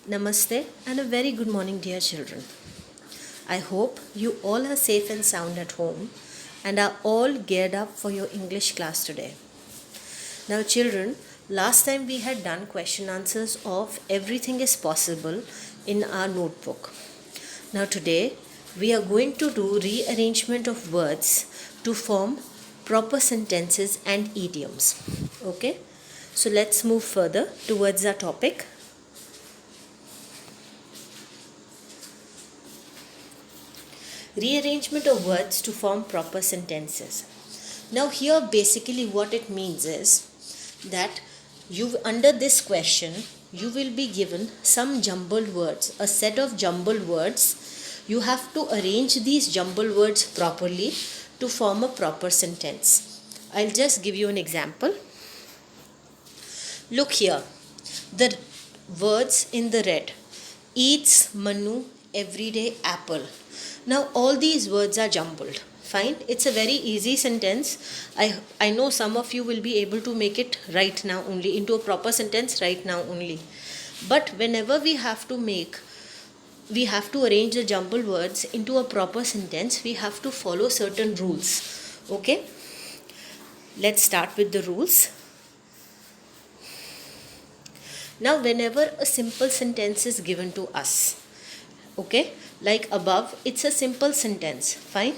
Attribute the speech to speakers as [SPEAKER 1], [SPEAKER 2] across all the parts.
[SPEAKER 1] Namaste and a very good morning, dear children. I hope you all are safe and sound at home and are all geared up for your English class today. Now, children, last time we had done question answers of Everything is Possible in our notebook. Now, today we are going to do rearrangement of words to form proper sentences and idioms. Okay, so let's move further towards our topic. Rearrangement of words to form proper sentences. Now here basically what it means is that under this question you will be given some jumbled words, a set of jumbled words. You have to arrange these jumbled words properly to form a proper sentence. I'll just give you an example. Look here, the words in the red: eats Manu everyday apple. Now all these words are jumbled. Fine, it's a very easy sentence. I know some of you will be able to make it right now only, into a proper sentence right now only. But whenever we have to arrange the jumbled words into a proper sentence, we have to follow certain rules. Okay, let's start with the rules. Now whenever a simple sentence is given to us, okay, like above, it's a simple sentence. Fine,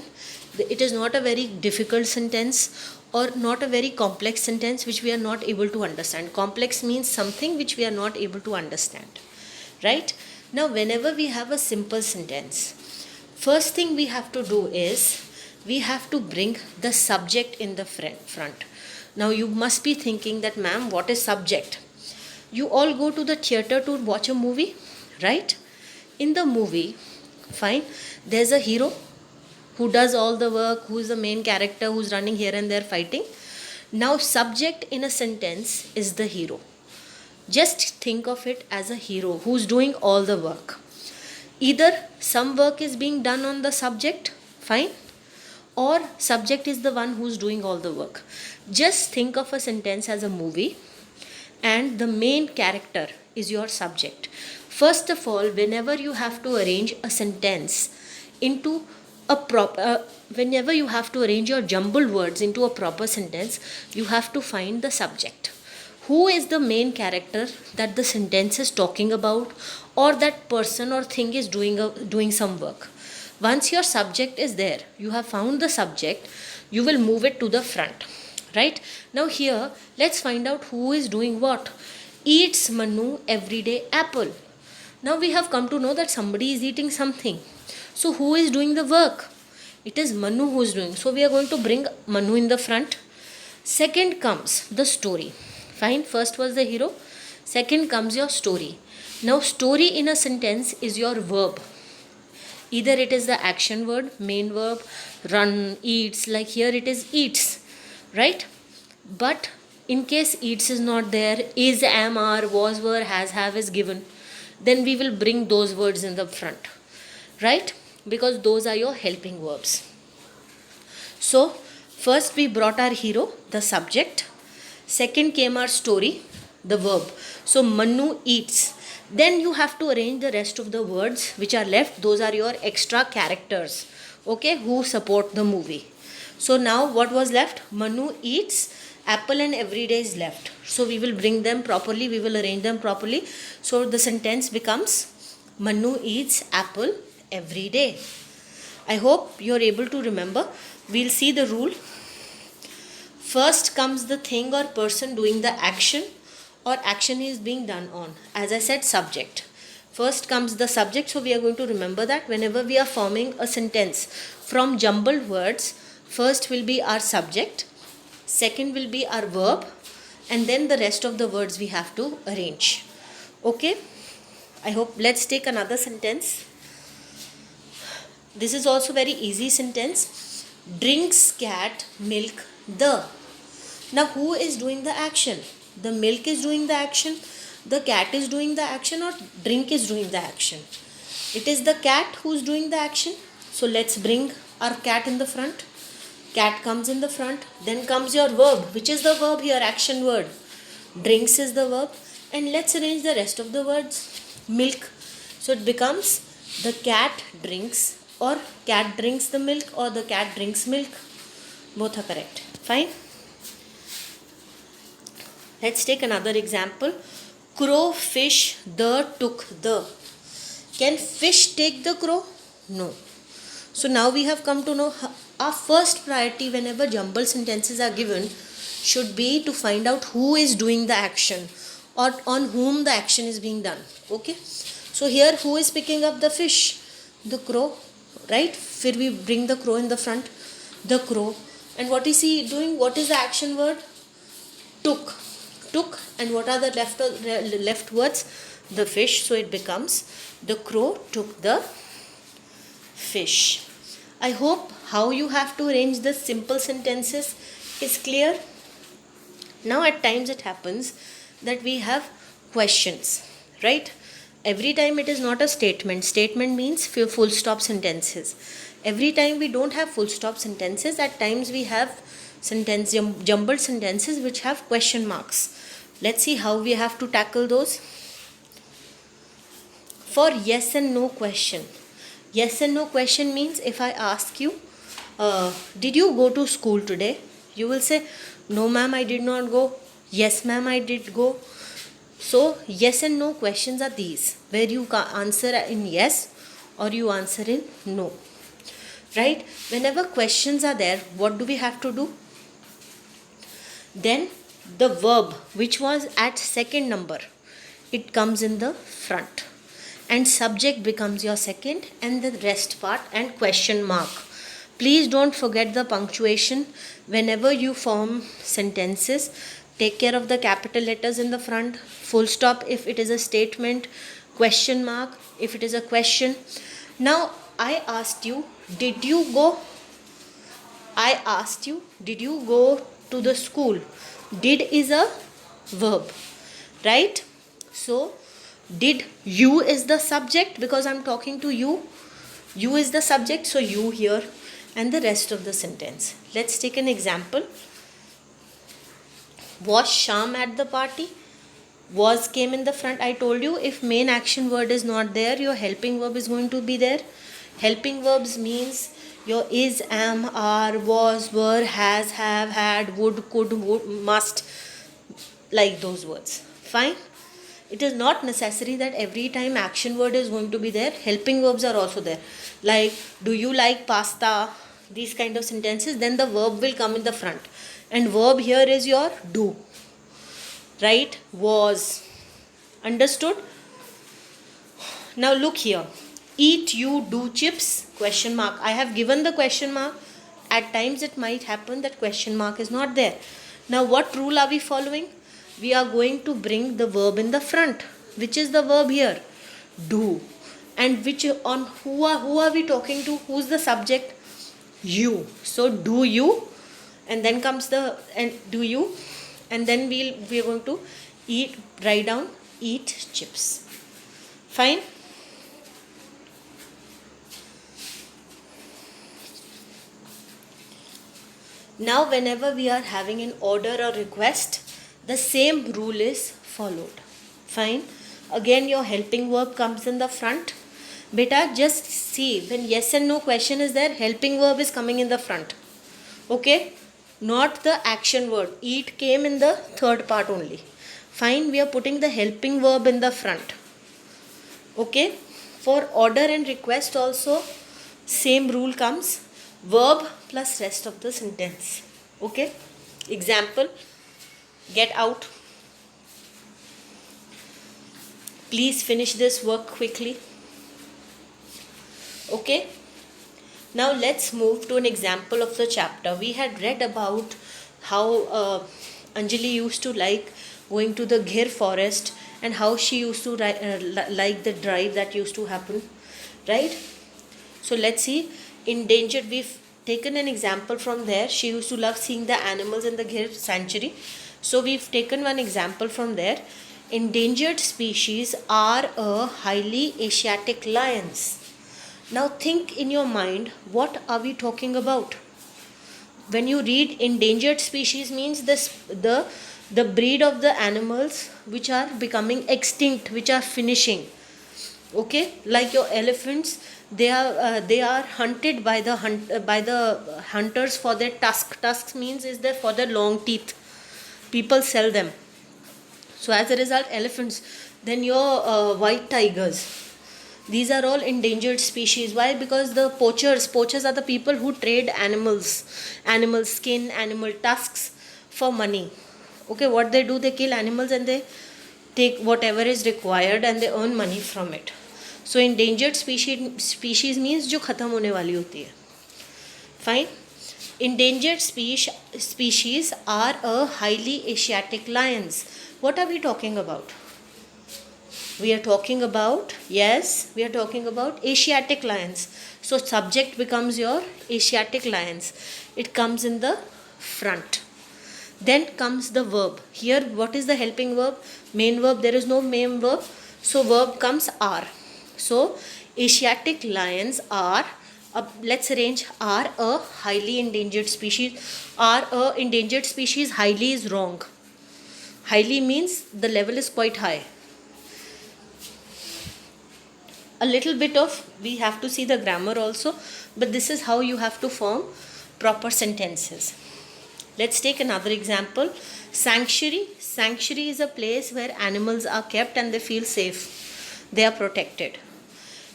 [SPEAKER 1] it is not a very difficult sentence or not a very complex sentence which we are not able to understand. Complex means something which we are not able to understand, right? Now whenever we have a simple sentence, first thing we have to do is we have to bring the subject in the front. Now you must be thinking that, ma'am, what is subject? You all go to the theater to watch a movie, right? In the movie, fine, there's a hero who does all the work, who is the main character, who's running here and there fighting. Now subject in a sentence is the hero. Just think of it as a hero who's doing all the work. Either some work is being done on the subject, fine, or subject is the one who's doing all the work. Just think of a sentence as a movie and the main character is your subject. First of all, whenever you have to arrange a sentence into a proper, whenever you have to arrange your jumbled words into a proper sentence, you have to find the subject. Who is the main character that the sentence is talking about, or that person or thing is doing some work. Once your subject is there, you have found the subject, you will move it to the front. Right? Now here, let's find out who is doing what. Eats Manu everyday apple. Now we have come to know that somebody is eating something. So who is doing the work? It is Manu who is doing. So we are going to bring Manu in the front. Second comes the story. Fine, first was the hero. Second comes your story. Now story in a sentence is your verb. Either it is the action word, main verb, run, eats, like here it is eats. Right? But in case eats is not there, is, am, are, was, were, has, have is given, then we will bring those words in the front, right? Because those are your helping verbs. So first we brought our hero, the subject. Second came our story, the verb. So Manu eats. Then you have to arrange the rest of the words which are left. Those are your extra characters, okay, who support the movie. So now what was left? Manu eats apple and everyday is left. So we will bring them properly, we will arrange them properly. So the sentence becomes Manu eats apple every day. I hope you are able to remember. We'll see the rule. First comes the thing or person doing the action, or action is being done on. As I said, subject. First comes the subject, so we are going to remember that whenever we are forming a sentence from jumbled words, first will be our subject, second will be our verb, and then the rest of the words we have to arrange. Okay, I hope. Let's take another sentence. This is also very easy sentence. Drinks cat milk the. Now who is doing the action? The milk is doing the action, the cat is doing the action, or drink is doing the action? It is the cat who is doing the action. So let's bring our cat in the front. Cat comes in the front. Then comes your verb. Which is the verb here? Action word. Drinks is the verb. And let's arrange the rest of the words. milk. So it becomes the cat drinks, or cat drinks the milk, or the cat drinks milk. Both are correct. Fine. Let's take another example. Crow, fish, the, took, the. Can fish take the crow? No. So now we have come to know our first priority whenever jumbled sentences are given should be to find out who is doing the action or on whom the action is being done. Okay. So here who is picking up the fish? The crow, right? ਫਿਰ we bring the crow in the front. The crow. And what is he doing? What is the action word? Took. Took. And what are the left words? The fish. So it becomes the crow took the fish. I hope how you have to arrange the simple sentences is clear. Now at times it happens that we have questions, right? Every time it is not a statement. Statement means full stop sentences. Every time we don't have full stop sentences, at times we have jumbled sentences which have question marks. Let's see how we have to tackle those. For yes and no question. Yes and no question means if I ask you, did you go to school today? You will say, no ma'am, I did not go. Yes ma'am, I did go. So yes and no questions are these, where you answer in yes or you answer in no. Right? Whenever questions are there, what do we have to do? Then the verb which was at second number, it comes in the front. And subject becomes your second and the rest part and question mark. Please don't forget the punctuation. Whenever you form sentences, take care of the capital letters in the front, full stop if it is a statement, question mark if it is a question. Now I asked you, did you go? I asked you, did you go to the school? Did is a verb, right? So did you is the subject because I'm talking to you. You is the subject, so you here and the rest of the sentence. Let's take an example. Was Sham at the party? Was came in the front. I told you if main action word is not there, your helping verb is going to be there. Helping verbs means your is, am, are, was, were, has, have, had, would, could, must, like those words. Fine. It is not necessary that every time action word is going to be there. Helping verbs are also there. Like, do you like pasta? These kind of sentences. Then the verb will come in the front. And verb here is your do. Right? Was. Understood? Now look here. Eat, you, do chips? Question mark. I have given the question mark. At times it might happen that question mark is not there. Now what rule are we following? We are going to bring the verb in the front. Which is the verb here? Do. And which on who are we talking to? Who's the subject? You. So do you, and then comes the and do you, and then we are going to write down eat chips. Fine. Now whenever we are having an order or request, the same rule is followed. Fine. Again your helping verb comes in the front. Beta, just see, when yes and no question is there, helping verb is coming in the front. Okay. Not the action word. Eat came in the third part only. Fine. We are putting the helping verb in the front. Okay. For order and request also, same rule comes. Verb plus rest of the sentence. Okay. Example. Get out. Please finish this work quickly. Okay. Now let's move to an example of the chapter. We had read about how Anjali used to like going to the Ghir forest and how she used to like the drive that used to happen. Right. So let's see. Endangered, we've taken an example from there. She used to love seeing the animals in the Ghir sanctuary. So we've taken one example from there. Endangered species are a highly Asiatic lions. Now think in your mind, what are we talking about? When you read endangered species means the breed of the animals which are becoming extinct, which are finishing. Okay, like your elephants, they are hunted by the hunters for their tusks means is there for their long teeth. People sell them. So as a result, elephants. Then your white tigers, these are all endangered species. Why? Because the poachers are the people who trade animal skin, animal tusks for money. Okay, what they do, they kill animals and they take whatever is required and they earn money from it. So endangered species means जो खत्म होने वाली होती है. Fine. Endangered species are a highly Asiatic lions. What are we talking about? We are talking about, yes, we are talking about Asiatic lions. So subject becomes your Asiatic lions. It comes in the front. Then comes the verb. Here what is the helping verb? Main verb, there is no main verb. So verb comes are. So Asiatic lions are, let's arrange, are a highly endangered species. Are a endangered species, highly is wrong. Highly means the level is quite high. A little bit of, we have to see the grammar also, but this is how you have to form proper sentences. Let's take another example. Sanctuary. Sanctuary is a place where animals are kept and they feel safe. They are protected.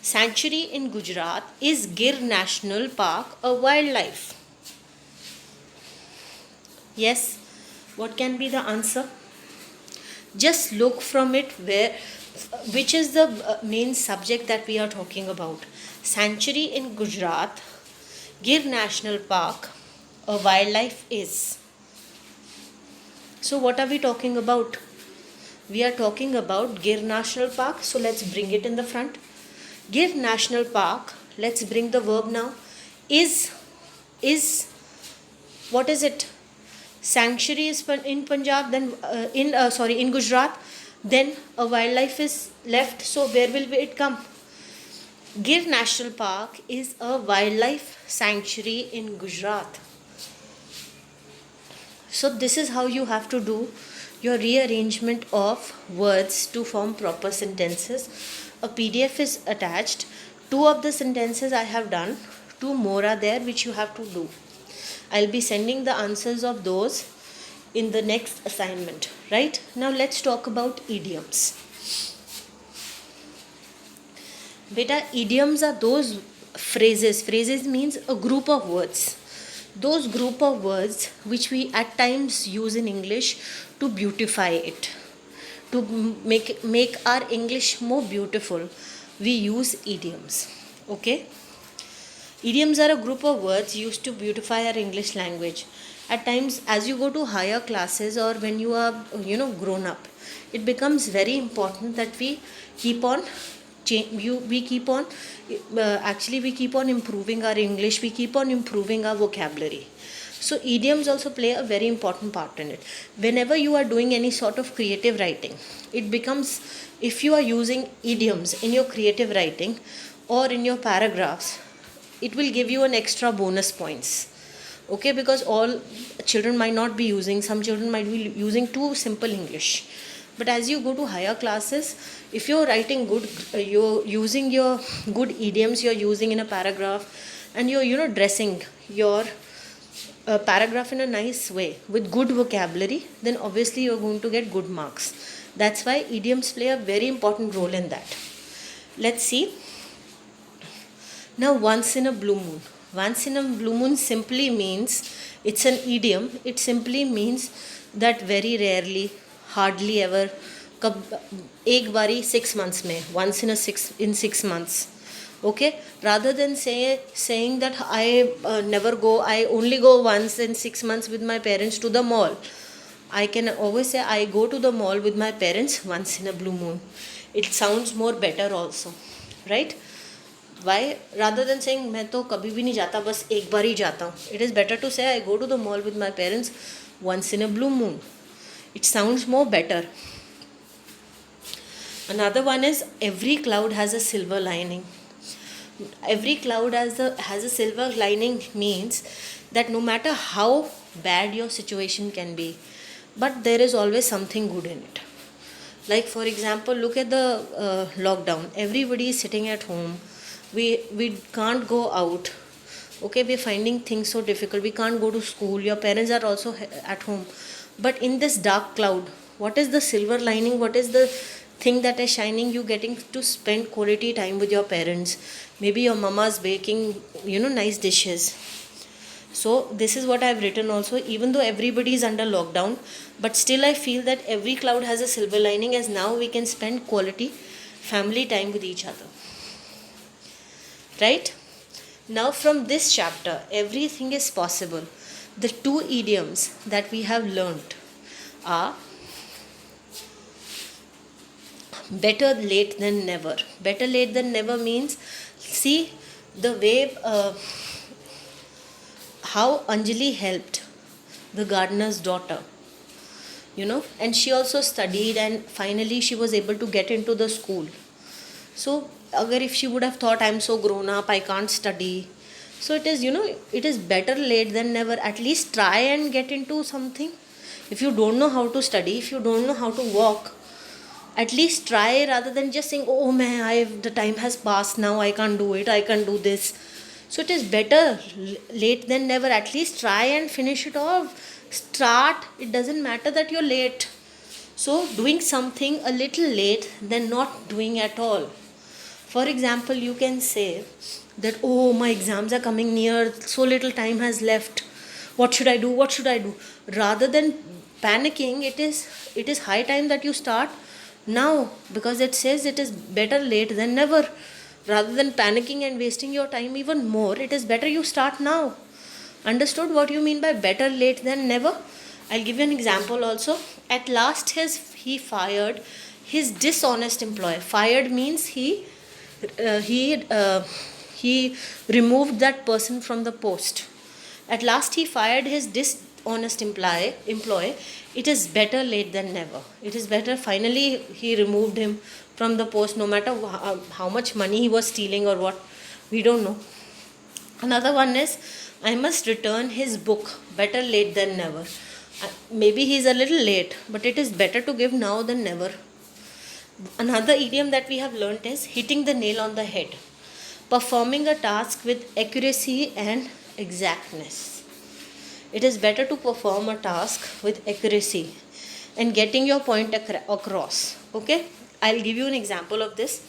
[SPEAKER 1] Sanctuary in Gujarat is Gir National Park, a wildlife. Yes, what can be the answer? Just look from it which is the main subject that we are talking about. Sanctuary in Gujarat, Gir National Park, a wildlife is. So what are we talking about? We are talking about Gir National Park. So let's bring it in the front. Gir National Park, let's bring the verb now. Is, what is it? Sanctuary is in Punjab, then in Gujarat, then a wildlife is left. So where will it come? Gir National Park is a wildlife sanctuary in Gujarat. So this is how you have to do your rearrangement of words to form proper sentences. A PDF is attached. 2 of the sentences I have done. 2 more are there which you have to do. I'll be sending the answers of those in the next assignment. Right? Now let's talk about idioms. Beta, idioms are those phrases. Phrases means a group of words. Those group of words which we at times use in English to beautify it, to make our English more beautiful, we use idioms. Okay, idioms are a group of words used to beautify our English language. At times, as you go to higher classes or when you are grown up, it becomes very important that we keep on we keep on improving our English, we keep on improving our vocabulary. So idioms also play a very important part in it. Whenever you are doing any sort of creative writing, it becomes, if you are using idioms in your creative writing or in your paragraphs, it will give you an extra bonus points. Okay, because all children might not be using, some children might be using too simple English. But as you go to higher classes, if you're writing good, you're using your good idioms, you're using in a paragraph, and you're dressing your paragraph in a nice way with good vocabulary, then obviously you're going to get good marks. That's why idioms play a very important role in that. Let's see. Now, once in a blue moon. Once in a blue moon simply means, it's an idiom, it simply means that very rarely, hardly ever, एक बारी 6 months में, once in 6 months. Okay, rather than saying that I never go, I only go once in 6 months with my parents to the mall, I can always say I go to the mall with my parents once in a blue moon. It sounds more better also, right? Why? Rather than saying मैं तो कभी भी नहीं जाता, बस एक बार ही जाता हूँ, it is better to say I go to the mall with my parents once in a blue moon. It sounds more better. Another one is every cloud has a silver lining. Every cloud has a silver lining means that no matter how bad your situation can be, but there is always something good in it. Like for example, look at the lockdown. Everybody is sitting at home. We can't go out. Okay, we're finding things so difficult. We can't go to school. Your parents are also at home. But in this dark cloud, what is the silver lining? What is the thing that is shining? You getting to spend quality time with your parents. Maybe your mama's baking, nice dishes. So this is what I've written also. Even though everybody is under lockdown, but still I feel that every cloud has a silver lining, as now we can spend quality family time with each other. Right? Now from this chapter, everything is possible. The two idioms that we have learnt are better late than never. Better late than never means, see the way how Anjali helped the gardener's daughter, and she also studied, and finally she was able to get into the school. So if she would have thought, I'm so grown up, I can't study. So it is, it is better late than never. At least try and get into something. If you don't know how to study, if you don't know how to walk, at least try, rather than just saying, oh man, the time has passed now, I can't do it, I can't do this. So it is better late than never. At least try and finish it off. Start. It doesn't matter that you're late. So doing something a little late than not doing at all. For example, you can say that, oh, my exams are coming near, so little time has left. What should I do? What should I do? Rather than panicking, it is high time that you start now, because it says it is better late than never. Rather than panicking and wasting your time even more, it is better you start now. Understood what you mean by better late than never? I'll give you an example also. At last he fired his dishonest employee. Fired means he removed that person from the post. At last he fired his dishonest employee. It is better late than never. It is better. Finally he removed him from the post, no matter how much money he was stealing or what, we don't know. Another one is, I must return his book. Better late than never. Maybe he's a little late, but it is better to give now than never. Another idiom that we have learnt is hitting the nail on the head. Performing a task with accuracy and exactness. It is better to perform a task with accuracy and getting your point across. Okay? I'll give you an example of this.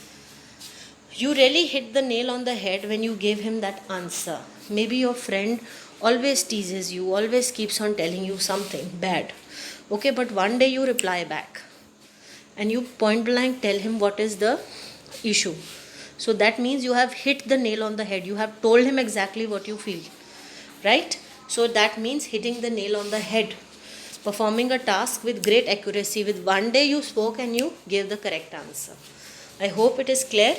[SPEAKER 1] You really hit the nail on the head when you gave him that answer. Maybe your friend always teases you, always keeps on telling you something bad. Okay, but one day you reply back and you point blank tell him what is the issue. So that means you have hit the nail on the head. You have told him exactly what you feel. Right? So that means hitting the nail on the head. Performing a task with great accuracy. With one day you spoke and you gave the correct answer. I hope it is clear.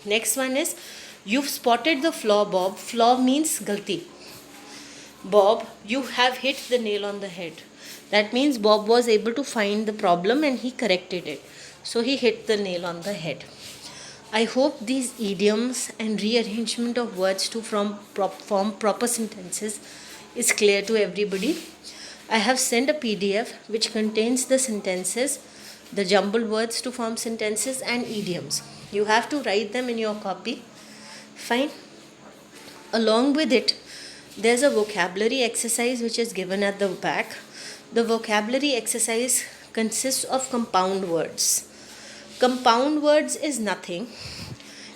[SPEAKER 1] Next one is, you've spotted the flaw, Bob. Flaw means galti. Bob, you have hit the nail on the head. That means Bob was able to find the problem and he corrected it. So he hit the nail on the head. I hope these idioms and rearrangement of words to form proper sentences is clear to everybody. I have sent a PDF which contains the sentences, the jumbled words to form sentences and idioms. You have to write them in your copy. Fine. Along with it, there's a vocabulary exercise which is given at the back. The vocabulary exercise consists of compound words. Compound words is nothing.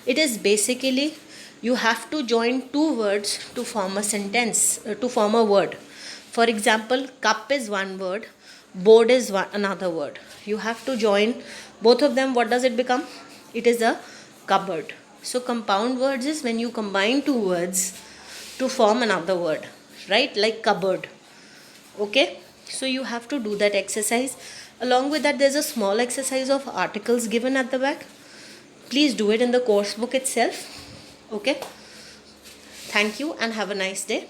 [SPEAKER 1] It is basically, you have to join two words to form a sentence, to form a word. For example, cup is one word, board is another word. You have to join both of them. What does it become? It is a cupboard. So compound words is when you combine two words to form another word, right? Like cupboard. Okay? So you have to do that exercise. Along with that, there's a small exercise of articles given at the back. Please do it in the course book itself. Okay? Thank you and have a nice day.